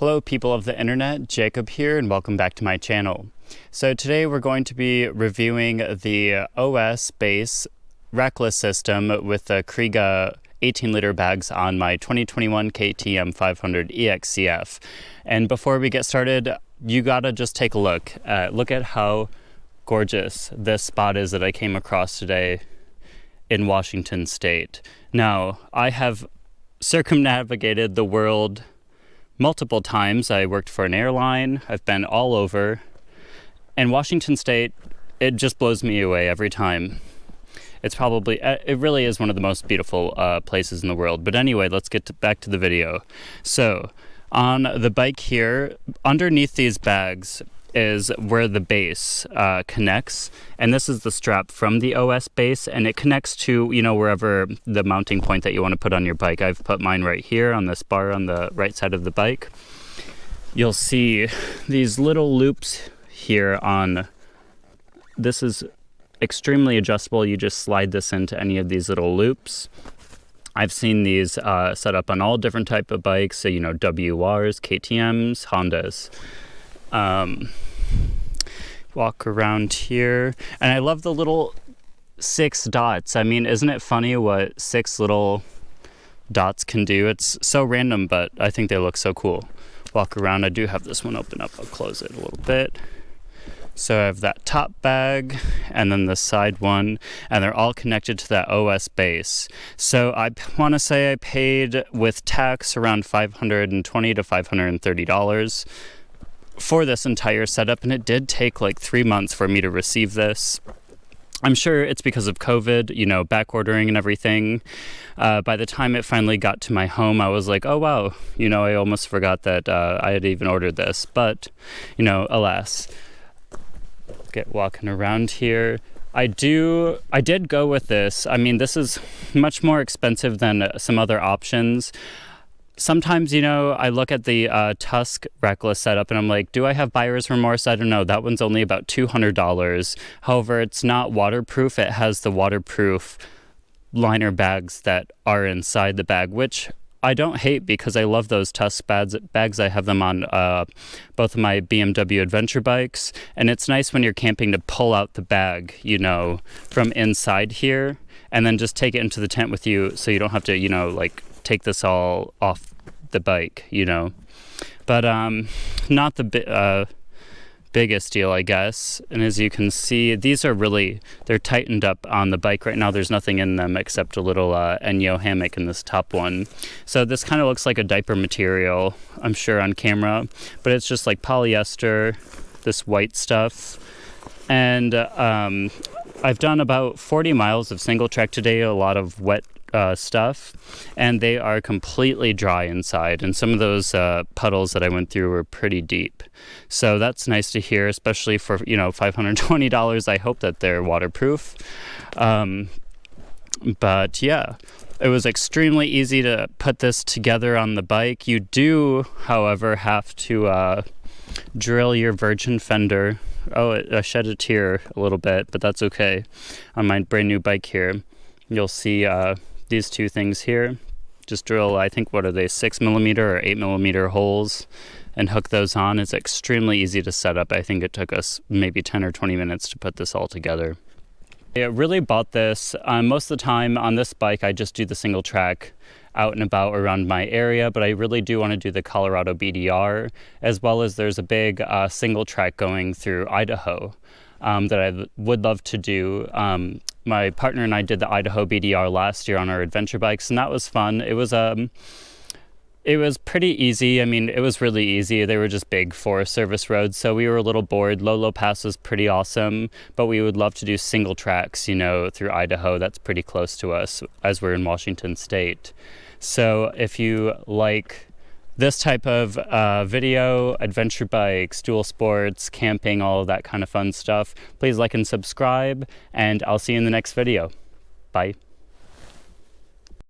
Hello people of the internet, Jacob here and welcome back to my channel. So today we're going to be reviewing the OS Base Rackless system with the Kriega 18-liter bags on my 2021 KTM 500 EXC-F. And before we get started, you gotta just take a look. Look at how gorgeous this spot is that I came across today in Washington State. Now, I have circumnavigated the world multiple times. I worked for an airline. I've been all over. And Washington State, it just blows me away every time. It's probably, it really is one of the most beautiful places in the world. But anyway, let's get back to the video. So, on the bike here, underneath these bags is where the base connects, and this is the strap from the OS base, and it connects to, you know, wherever the mounting point that you want to put on your bike. I've put mine right here on this bar on the right side of the bike. You'll see these little loops here on, this is extremely adjustable. You just slide this into any of these little loops. I've seen these set up on all different type of bikes, so, you know, WRs, KTMs, Hondas. Walk around here, and I love the little 6 dots. I mean, isn't it funny what 6 little dots can do? It's so random, but I think they look so cool. Walk around. I do have this one open up. I'll close it a little bit. So I have that top bag and then the side one, and they're all connected to that OS base. So I want to say I paid with tax around $520 to $530 for this entire setup, and it did take like 3 months for me to receive this. I'm sure it's because of COVID, you know, back ordering and everything. By the time it finally got to my home, I was like, oh wow, you know, I almost forgot that I had even ordered this, but, you know, alas. Get walking around here. I did go with this. I mean, this is much more expensive than some other options. Sometimes, you know, I look at the Tusk Rackless setup and I'm like, do I have buyer's remorse? I don't know. That one's only about $200. However, it's not waterproof. It has the waterproof liner bags that are inside the bag, which I don't hate because I love those Tusk bags. I have them on both of my BMW adventure bikes. And it's nice when you're camping to pull out the bag, you know, from inside here and then just take it into the tent with you so you don't have to, you know, like take this all off the bike, you know. But not the biggest deal, I guess. And as you can see, these are really, they're tightened up on the bike right now. There's nothing in them except a little Enyo hammock in this top one. So this kind of looks like a diaper material, I'm sure on camera, but it's just like polyester, this white stuff. And I've done about 40 miles of single track today, a lot of wet stuff, and they are completely dry inside, and some of those puddles that I went through were pretty deep. So that's nice to hear, especially for, you know, $520. I hope that they're waterproof. But yeah, it was extremely easy to put this together on the bike. You do, however, have to drill your virgin fender. Oh, I shed a tear a little bit, but that's okay. On my brand new bike here, you'll see these two things here. Just drill, I think, what are they, 6mm or 8mm holes, and hook those on. It's extremely easy to set up. I think it took us maybe 10 or 20 minutes to put this all together. I really bought this. Most of the time on this bike, I just do the single track out and about around my area, but I really do want to do the Colorado BDR, as well as there's a big single track going through Idaho that I would love to do. My partner and I did the Idaho BDR last year on our adventure bikes, and that was fun. It was pretty easy. I mean, it was really easy. They were just big Forest Service roads, so we were a little bored. Lolo Pass was pretty awesome, but we would love to do single tracks, you know, through Idaho. That's pretty close to us as we're in Washington State. So if you like this type of video, adventure bikes, dual sports, camping, all of that kind of fun stuff, please like and subscribe, and I'll see you in the next video. Bye.